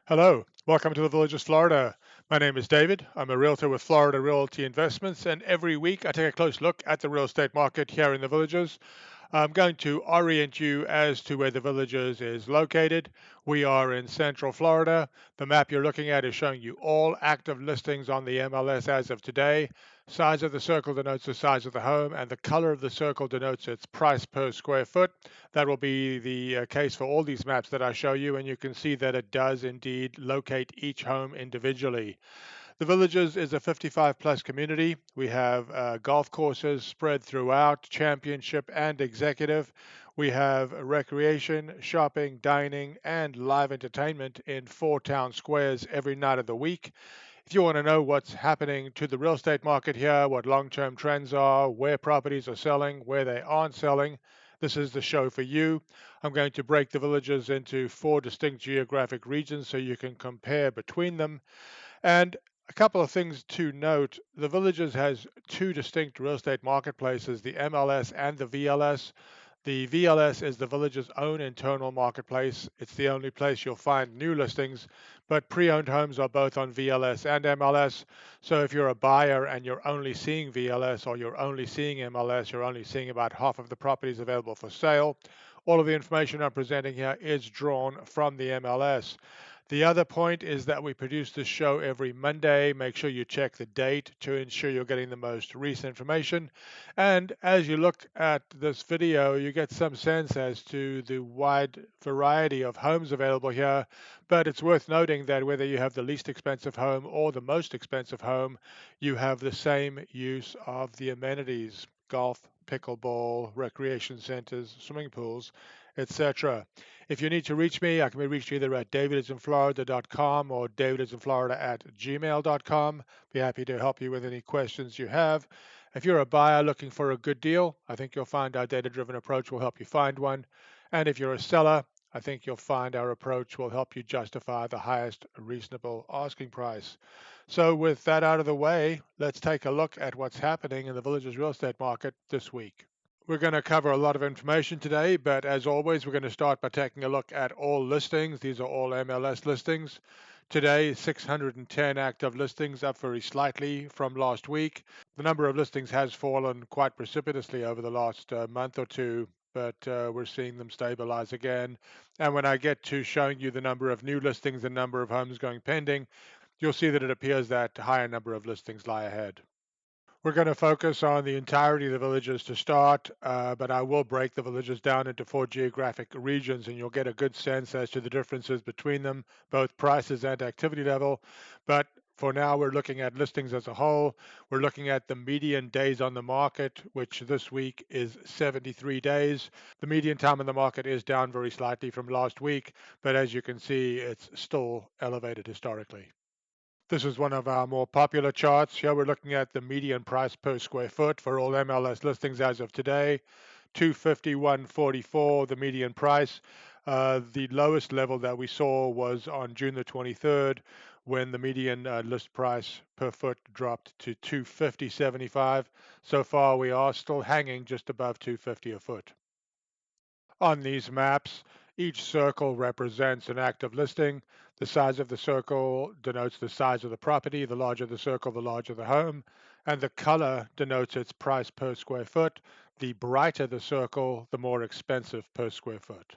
Hello, welcome to the Villages, Florida. My name is David. I'm a realtor with Florida Realty Investments, and every week I take a close look at the real estate market here in the Villages. I'm going to orient you as to where the Villages is located. We are in Central Florida. The map you're looking at is showing you all active listings on the MLS as of today. Size of the circle denotes the size of the home, and the color of the circle denotes its price per square foot. That will be the case for all these maps that I show you, and you can see that it does indeed locate each home individually. The Villages is a 55 plus community. We have golf courses spread throughout, championship and executive. We have recreation, shopping, dining, and live entertainment in four town squares every night of the week. If you want to know what's happening to the real estate market here, what long term trends are, where properties are selling, where they aren't selling, this is the show for you. I'm going to break the Villages into four distinct geographic regions so you can compare between them. And a couple of things to note, the Villages has two distinct real estate marketplaces, the MLS and the VLS. The VLS is the Village's own internal marketplace. It's the only place you'll find new listings, but pre-owned homes are both on VLS and MLS. So if you're a buyer and you're only seeing VLS or you're only seeing MLS, you're only seeing about half of the properties available for sale. All of the information I'm presenting here is drawn from the MLS. The other point is that we produce this show every Monday. Make sure you check the date to ensure you're getting the most recent information. And as you look at this video, you get some sense as to the wide variety of homes available here. But it's worth noting that whether you have the least expensive home or the most expensive home, you have the same use of the amenities: golf, pickleball, recreation centers, swimming pools, etc. If you need to reach me, I can be reached either at DavidisinFlorida.com or DavidisinFlorida@gmail.com. Be happy to help you with any questions you have. If you're a buyer looking for a good deal, I think you'll find our data-driven approach will help you find one. And if you're a seller, I think you'll find our approach will help you justify the highest reasonable asking price. So with that out of the way, let's take a look at what's happening in the Villages real estate market this week. We're going to cover a lot of information today, but as always, we're going to start by taking a look at all listings. These are all MLS listings. Today, 610 active listings, up very slightly from last week. The number of listings has fallen quite precipitously over the last month or two, but we're seeing them stabilize again. And when I get to showing you the number of new listings and number of homes going pending, you'll see that it appears that a higher number of listings lie ahead. We're going to focus on the entirety of the Villages to start, but I will break the Villages down into four geographic regions, and you'll get a good sense as to the differences between them, both prices and activity level. But for now, we're looking at listings as a whole. We're looking at the median days on the market, which this week is 73 days. The median time on the market is down very slightly from last week, but as you can see, it's still elevated historically. This is one of our more popular charts. Here we're looking at the median price per square foot for all MLS listings as of today. 251.44, the median price. The lowest level that we saw was on June the 23rd, when the median list price per foot dropped to 250.75. So far, we are still hanging just above 250 a foot. On these maps, each circle represents an active listing. The size of the circle denotes the size of the property. The larger the circle, the larger the home. And the color denotes its price per square foot. The brighter the circle, the more expensive per square foot.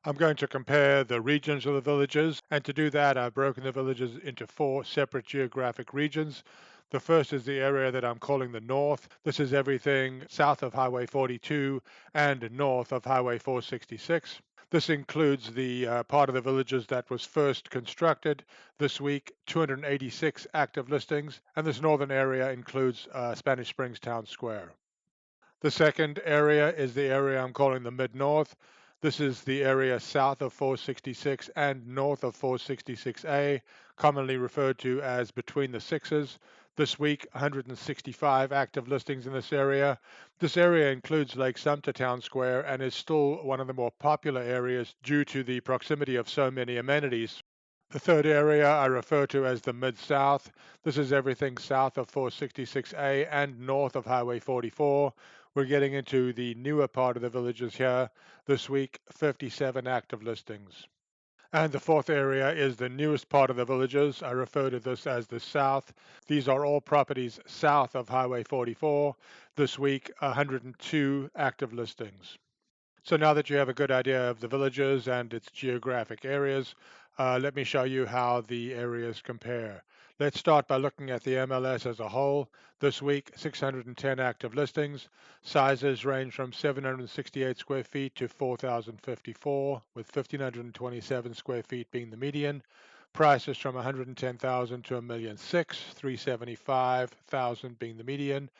I'm going to compare the regions of the Villages, and to do that, I've broken the Villages into four separate geographic regions. The first is the area that I'm calling the North. This is everything south of Highway 42 and north of Highway 466. This includes the part of the Villages that was first constructed this week, 286 active listings, and this northern area includes Spanish Springs Town Square. The second area is the area I'm calling the Mid-North. This is the area south of 466 and north of 466A, commonly referred to as between the sixes. This week, 165 active listings in this area. This area includes Lake Sumter Town Square and is still one of the more popular areas due to the proximity of so many amenities. The third area I refer to as the Mid-South. This is everything south of 466A and north of Highway 44. We're getting into the newer part of the Villages here. This week, 57 active listings. And the fourth area is the newest part of the villages. I refer to this as the South. These are all properties south of Highway 44. This week, 102 active listings. So now that you have a good idea of the villages and its geographic areas, let me show you how the areas compare. Let's start by looking at the MLS as a whole. This week, 610 active listings. Sizes range from 768 square feet to 4,054, with 1,527 square feet being the median. Prices from 110,000 to 1,006,000, 375,000 being the median.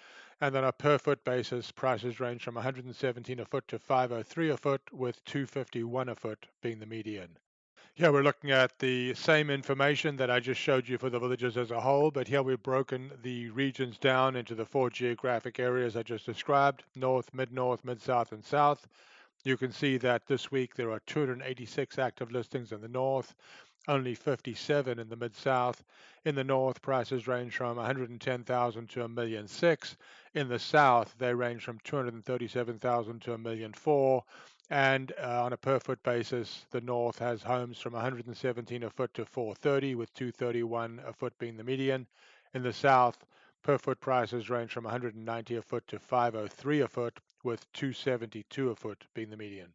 And then on a per foot basis, prices range from 117 a foot to 503 a foot, with 251 a foot being the median. Here we're looking at the same information that I just showed you for the villages as a whole, but here we've broken the regions down into the four geographic areas I just described: north, mid-south, and south. You can see that this week there are 286 active listings in the north, only 57 in the mid-south. In the north, prices range from 110,000 to 1,006,000. In the south, they range from 237,000 to 1,004,000. And on a per foot basis, the north has homes from 117 a foot to 430, with 231 a foot being the median. In the south, per foot prices range from 190 a foot to 503 a foot, with 272 a foot being the median.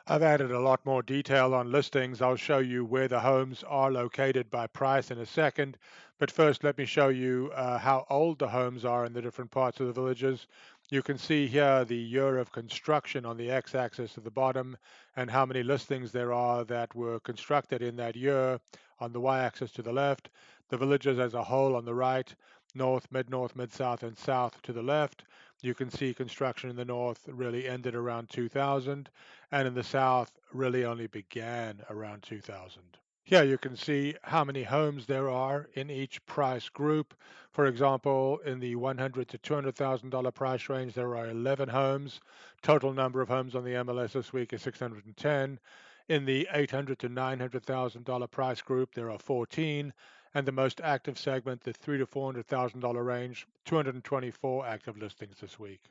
I've added a lot more detail on listings. I'll show you where the homes are located by price in a second. But first, let me show you how old the homes are in the different parts of the villages. You can see here the year of construction on the x-axis at the bottom and how many listings there are that were constructed in that year on the y-axis to the left. The villages as a whole on the right, north, mid-south, and south to the left. You can see construction in the north really ended around 2000, and in the south really only began around 2000. Here you can see how many homes there are in each price group. For example, in the $100,000 to $200,000 price range, there are 11 homes. Total number of homes on the MLS this week is 610. In the $800,000 to $900,000 price group, there are 14. And the most active segment, the $300,000 to $400,000 range, 224 active listings this week.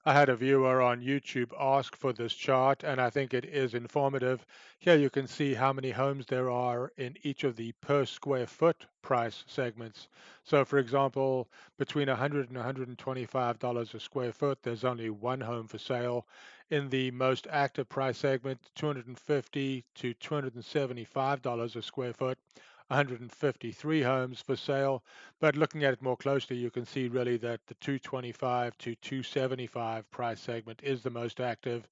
I had a viewer on YouTube ask for this chart, and I think it is informative. Here you can see how many homes there are in each of the per square foot price segments. So, for example, between $100 and $125 a square foot, there's only one home for sale. In the most active price segment, $250 to $275 a square foot, 153 homes for sale. But looking at it more closely, you can see really that the 225 to 275 price segment is the most active,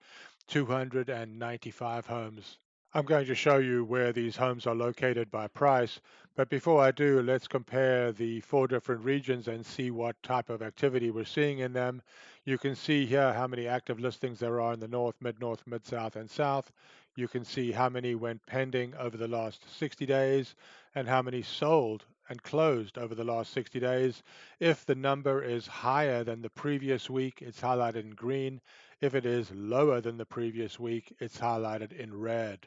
295 homes. I'm going to show you where these homes are located by price, but before I do, let's compare the four different regions and see what type of activity we're seeing in them. You can see here how many active listings there are in the north, mid-south, and south. You can see how many went pending over the last 60 days and how many sold and closed over the last 60 days. If the number is higher than the previous week, it's highlighted in green. If it is lower than the previous week, it's highlighted in red.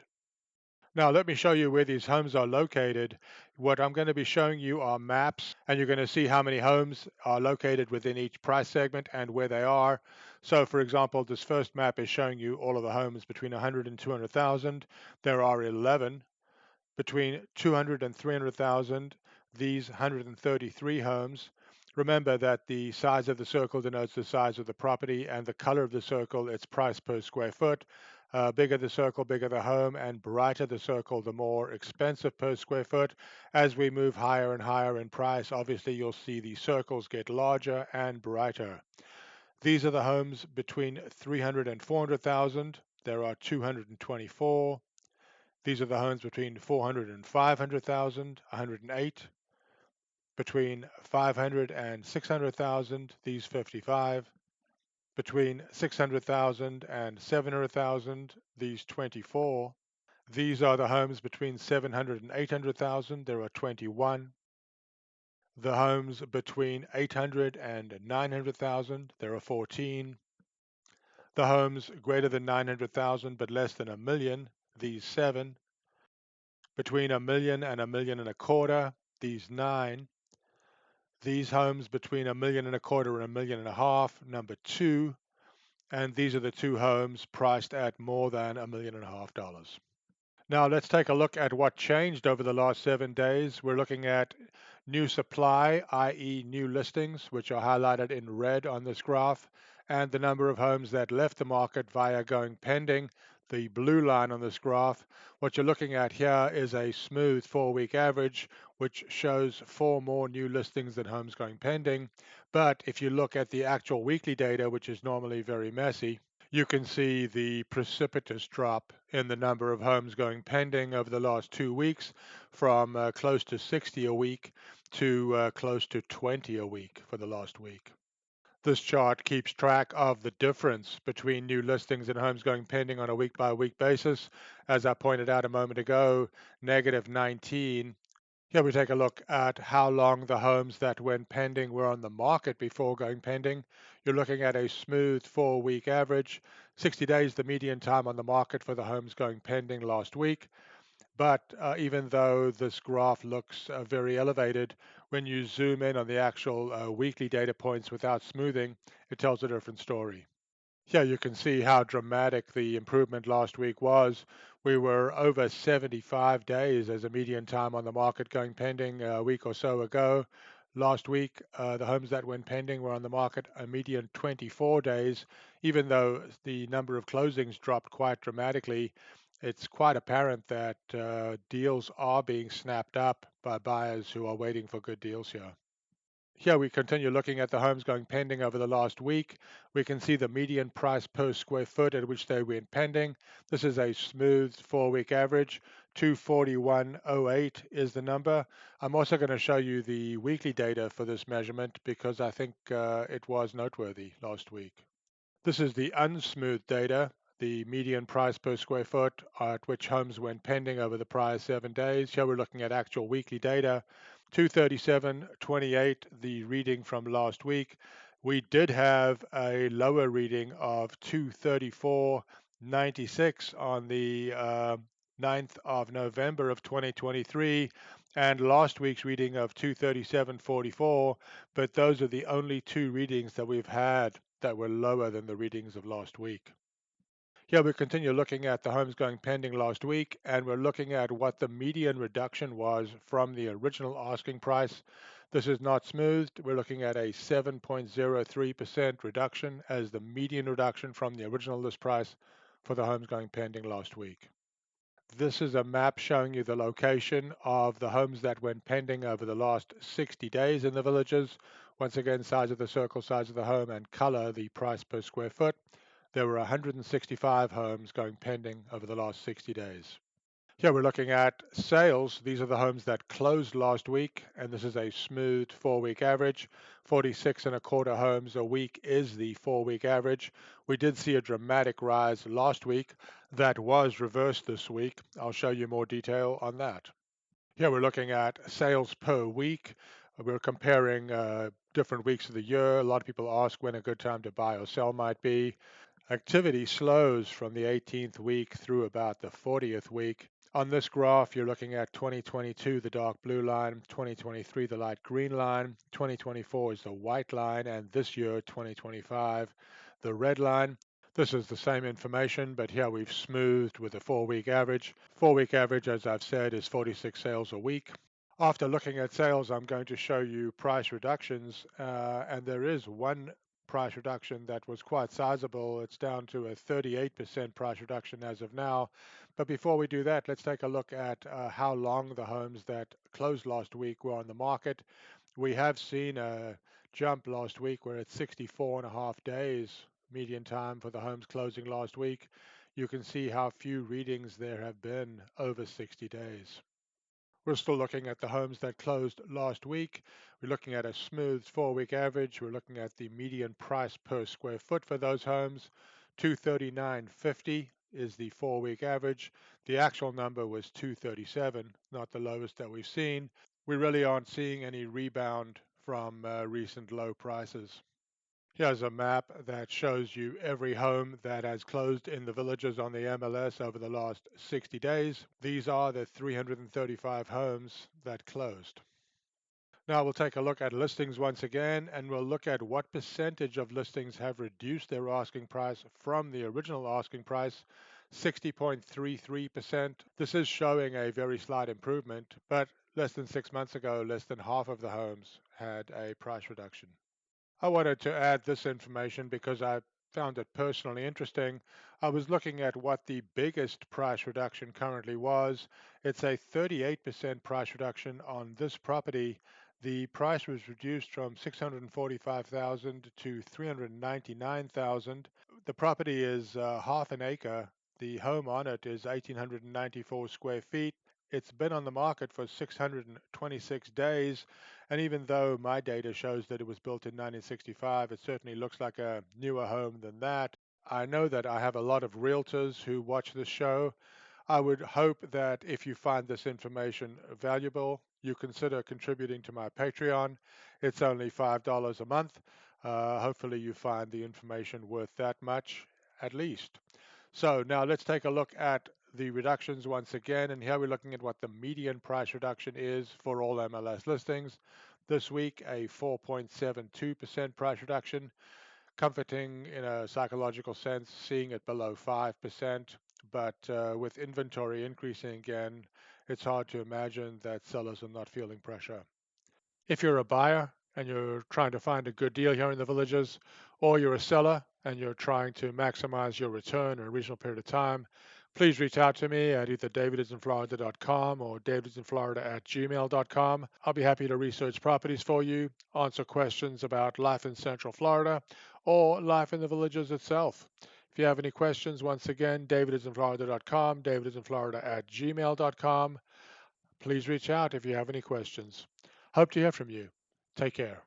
Now, let me show you where these homes are located. What I'm going to be showing you are maps, and you're going to see how many homes are located within each price segment and where they are. So, for example, this first map is showing you all of the homes between 100 and 200,000. There are 11 between 200 and 300,000, these 133 homes. Remember that the size of the circle denotes the size of the property, and the color of the circle, its price per square foot. Bigger the circle, bigger the home, and brighter the circle, the more expensive per square foot. As we move higher and higher in price, obviously you'll see the circles get larger and brighter. These are the homes between 300 and 400,000. There are 224. These are the homes between 400 and 500,000, 108. Between 500 and 600,000, these 55. Between 600,000 and 700,000, these 24. These are the homes between 700 and 800,000, there are 21. The homes between 800 and 900,000, there are 14. The homes greater than 900,000 but less than a million, these 7. Between a million and a million and a quarter, these 9. These homes between a million and a quarter and a million and a half, number 2. And these are the two homes priced at more than $1.5 million. Now let's take a look at what changed over the last 7 days. We're looking at new supply, i.e. new listings, which are highlighted in red on this graph, and the number of homes that left the market via going pending, the blue line on this graph. What you're looking at here is a smooth 4-week average, which shows 4 more new listings than homes going pending. But if you look at the actual weekly data, which is normally very messy, you can see the precipitous drop in the number of homes going pending over the last 2 weeks from close to 60 a week to close to 20 a week for the last week. This chart keeps track of the difference between new listings and homes going pending on a week by week basis. As I pointed out a moment ago, negative 19. Here we take a look at how long the homes that went pending were on the market before going pending. You're looking at a smooth 4-week average, 60 days the median time on the market for the homes going pending last week. But even though this graph looks very elevated, when you zoom in on the actual weekly data points without smoothing, it tells a different story. Yeah, you can see how dramatic the improvement last week was. We were over 75 days as a median time on the market going pending a week or so ago. Last week, the homes that went pending were on the market a median 24 days. Even though the number of closings dropped quite dramatically, it's quite apparent that deals are being snapped up by buyers who are waiting for good deals here. Here we continue looking at the homes going pending over the last week. We can see the median price per square foot at which they went pending. This is a smooth 4-week average. 241.08 is the number. I'm also going to show you the weekly data for this measurement because I think it was noteworthy last week. This is the unsmoothed data, the median price per square foot at which homes went pending over the prior 7 days. Here we're looking at actual weekly data, 237.28, the reading from last week. We did have a lower reading of 234.96 on the 9th of November of 2023, and last week's reading of 237.44, but those are the only two readings that we've had that were lower than the readings of last week. Here we continue looking at the homes going pending last week, and we're looking at what the median reduction was from the original asking price. This is not smoothed. We're looking at a 7.03% reduction as the median reduction from the original list price for the homes going pending last week. This is a map showing you the location of the homes that went pending over the last 60 days in the villages. Once again, size of the circle, size of the home, and color, the price per square foot. There were 165 homes going pending over the last 60 days. Here we're looking at sales. These are the homes that closed last week, and this is a smooth 4-week average. 46 and a quarter homes a week is the 4-week average. We did see a dramatic rise last week that was reversed this week. I'll show you more detail on that. Here we're looking at sales per week. We're comparing different weeks of the year. A lot of people ask when a good time to buy or sell might be. Activity slows from the 18th week through about the 40th week. On this graph, you're looking at 2022, the dark blue line, 2023, the light green line, 2024 is the white line, and this year, 2025, the red line. This is the same information, but here we've smoothed with a 4-week average. 4-week average, as I've said, is 46 sales a week. After looking at sales, I'm going to show you price reductions, and there is one price reduction that was quite sizable. It's down to a 38% price reduction as of now. But before we do that, let's take a look at how long the homes that closed last week were on the market. We have seen a jump last week. We're at 64 and a half days median time for the homes closing last week. You can see how few readings there have been over 60 days. We're still looking at the homes that closed last week. We're looking at a smooth 4-week average. We're looking at the median price per square foot for those homes. 239.50 is the 4-week average. The actual number was 237, not the lowest that we've seen. We really aren't seeing any rebound from recent low prices. Here's a map that shows you every home that has closed in the villages on the MLS over the last 60 days. These are the 335 homes that closed. Now we'll take a look at listings once again, and we'll look at what percentage of listings have reduced their asking price from the original asking price. 60.33%. This is showing a very slight improvement, but less than 6 months ago, less than half of the homes had a price reduction. I wanted to add this information because I found it personally interesting. I was looking at what the biggest price reduction currently was. It's a 38% price reduction on this property. The price was reduced from 645,000 to 399,000. The property is half an acre. The home on it is 1,894 square feet. It's been on the market for 626 days, and even though my data shows that it was built in 1965, it certainly looks like a newer home than that. I know that I have a lot of realtors who watch this show. I would hope that if you find this information valuable, you consider contributing to my Patreon. It's only $5 a month. Hopefully, you find the information worth that much at least. So now let's take a look at the reductions once again. And here we're looking at what the median price reduction is for all MLS listings. This week, a 4.72% price reduction, comforting in a psychological sense, seeing it below 5%. But with inventory increasing again, it's hard to imagine that sellers are not feeling pressure. If you're a buyer and you're trying to find a good deal here in the villages, or you're a seller and you're trying to maximize your return in a reasonable period of time, please reach out to me at either DavidisinFlorida.com or DavidisinFlorida@gmail.com. I'll be happy to research properties for you, answer questions about life in Central Florida or life in the villages itself. If you have any questions, once again, DavidisinFlorida.com, DavidisinFlorida@gmail.com. Please reach out if you have any questions. Hope to hear from you. Take care.